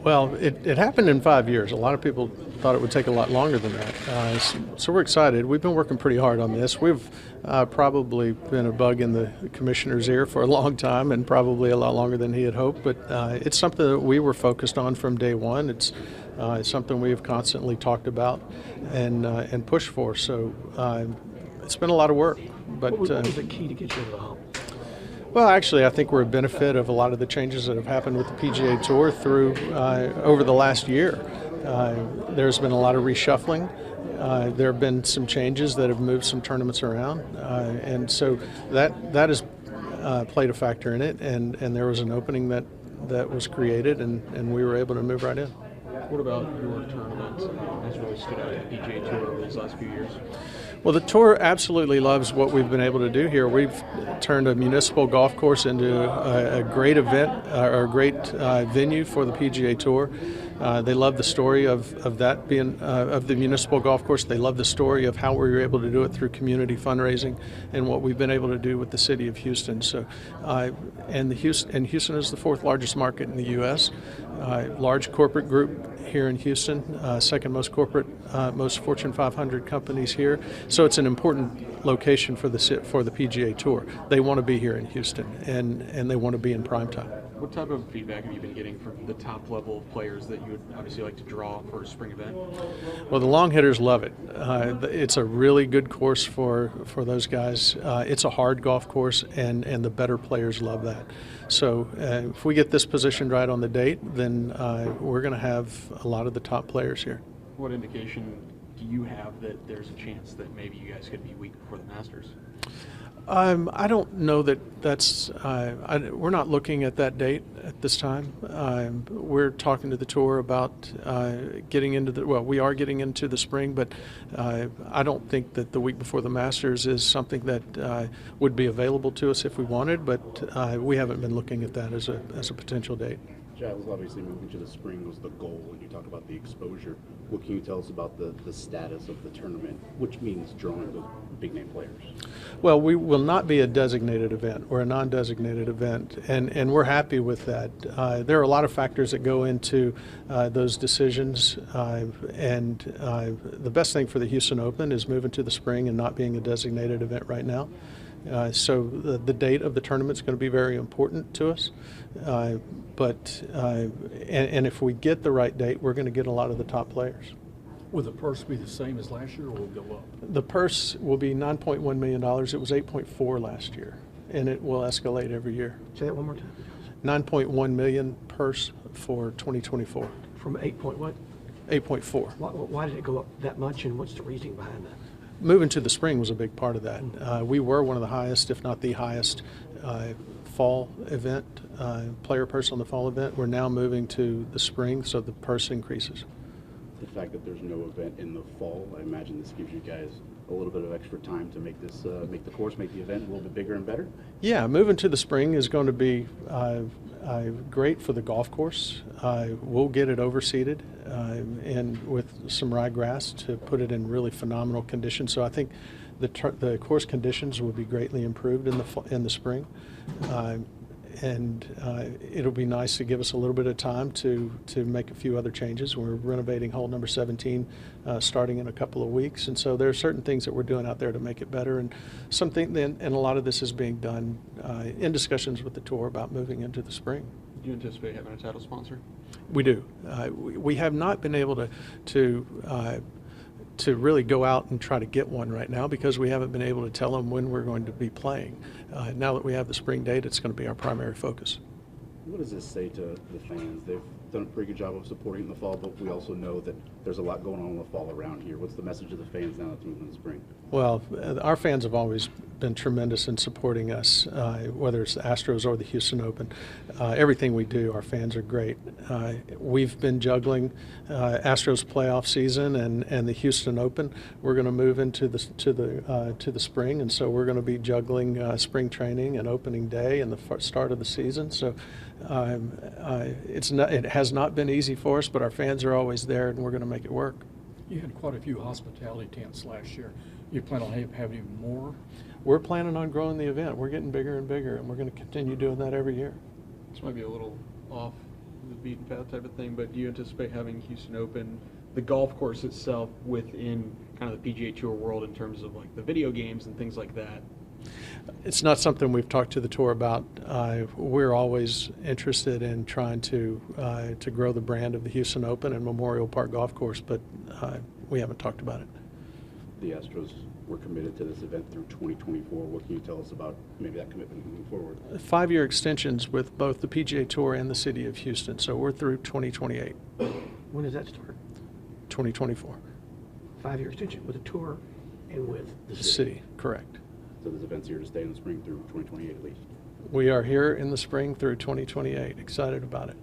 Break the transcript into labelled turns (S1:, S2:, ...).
S1: Well, it happened in 5 years. A lot of people thought it would take a lot longer than that. So we're excited. We've been working pretty hard on this. We've probably been a bug in the commissioner's ear for a long time, and probably a lot longer than he had hoped. But it's something that we were focused on from day one. It's something we have constantly talked about and pushed for. So it's been a lot of work. But
S2: what was the key to get you over the hump?
S1: Well, actually, I think we're a benefit of a lot of the changes that have happened with the PGA Tour through over the last year. There's been a lot of reshuffling. There have been some changes that have moved some tournaments around, and so that has played a factor in it. And there was an opening that was created, and we were able to move right in.
S3: What about your tournament has really stood out at the PGA Tour over these last few years?
S1: Well, the Tour absolutely loves what we've been able to do here. We've turned a municipal golf course into a great event, or a great venue for the PGA Tour. They love the story of that being of the municipal golf course. They love the story of how we were able to do it through community fundraising and what we've been able to do with the city of Houston. So, and Houston is the fourth largest market in the U.S. Large corporate group here in Houston, second most corporate, most Fortune 500 companies here. So it's an important location for the PGA Tour. They want to be here in Houston, and they want to be in prime time.
S3: What type of feedback have you been getting from the top level of players that you would obviously like to draw for a spring event?
S1: Well, the long hitters love it. It's a really good course for those guys. It's a hard golf course, and the better players love that. So if we get this positioned right on the date, then we're going to have a lot of the top players here.
S3: What indication do you have that there's a chance that maybe you guys could be week before the Masters?
S1: I don't know that's. We're not looking at that date at this time. We're talking to the tour about getting into the. Well, we are getting into the spring, but I don't think that the week before the Masters is something that would be available to us if we wanted. But we haven't been looking at that as a potential date.
S4: Giles, obviously moving to the spring was the goal, and you talk about the exposure. What can you tell us about the status of the tournament, which means drawing those big-name players?
S1: Well, we will not be a designated event. We're a non-designated event, and we're happy with that. There are a lot of factors that go into those decisions, and the best thing for the Houston Open is moving to the spring and not being a designated event right now. So the date of the tournament is going to be very important to us. But if we get the right date, we're going to get a lot of the top players.
S2: Will the purse be the same as last year, or will it go up?
S1: The purse will be $9.1 million. It was $8.4 last year, and it will escalate every year.
S2: Say that one more time.
S1: $9.1 million purse for 2024.
S2: From 8 point what?
S1: 8.4.
S2: Why did it go up that much, and what's the reasoning behind that?
S1: Moving to the spring was a big part of that. We were one of the highest, if not the highest, fall event, player purse on the fall event. We're now moving to the spring, so the purse increases.
S4: The fact that there's no event in the fall, I imagine this gives you guys a little bit of extra time to make this, make the course, make the event a little bit bigger and better?
S1: Yeah, moving to the spring is going to be great for the golf course. We'll get it overseeded and with some ryegrass to put it in really phenomenal condition. So I think the course conditions will be greatly improved in the spring. And it'll be nice to give us a little bit of time to make a few other changes. We're renovating hole number 17 starting in a couple of weeks, and so there are certain things that we're doing out there to make it better. And a lot of this is being done in discussions with the tour about moving into the spring.
S3: Do you anticipate having a title sponsor?
S1: We do. We have not been able to really go out and try to get one right now because we haven't been able to tell them when we're going to be playing. Now that we have the spring date, it's going to be our primary focus.
S4: What does this say to the fans? They've done a pretty good job of supporting in the fall, but we also know that there's a lot going on in the fall around here. What's the message to the fans now that's moving in the spring?
S1: Well, our fans have always been tremendous in supporting us, whether it's the Astros or the Houston Open. Everything we do, our fans are great. We've been juggling Astros playoff season and the Houston Open. We're going to move into the spring, and so we're going to be juggling spring training and opening day and the start of the season. So it has not been easy for us, but our fans are always there, and we're going to make it work.
S5: You had quite a few hospitality tents last year. You plan on having even more?
S1: We're planning on growing the event. We're getting bigger and bigger, and we're going to continue doing that every year.
S3: This might be a little off the beaten path type of thing, but do you anticipate having Houston Open, the golf course itself, within kind of the PGA Tour world in terms of like the video games and things like that?
S1: It's not something we've talked to the tour about. We're always interested in trying to grow the brand of the Houston Open and Memorial Park Golf Course, but we haven't talked about it.
S4: The Astros were committed to this event through 2024. What can you tell us about maybe that commitment moving forward?
S1: 5-year extensions with both the PGA Tour and the City of Houston, so we're through 2028,
S2: When does that start?
S1: 2024.
S2: 5-year extension with the tour and with the
S1: The
S2: city.
S1: city, correct.
S4: So this event's here to stay in the spring through 2028 at least.
S1: We are here in the spring through 2028. Excited about it.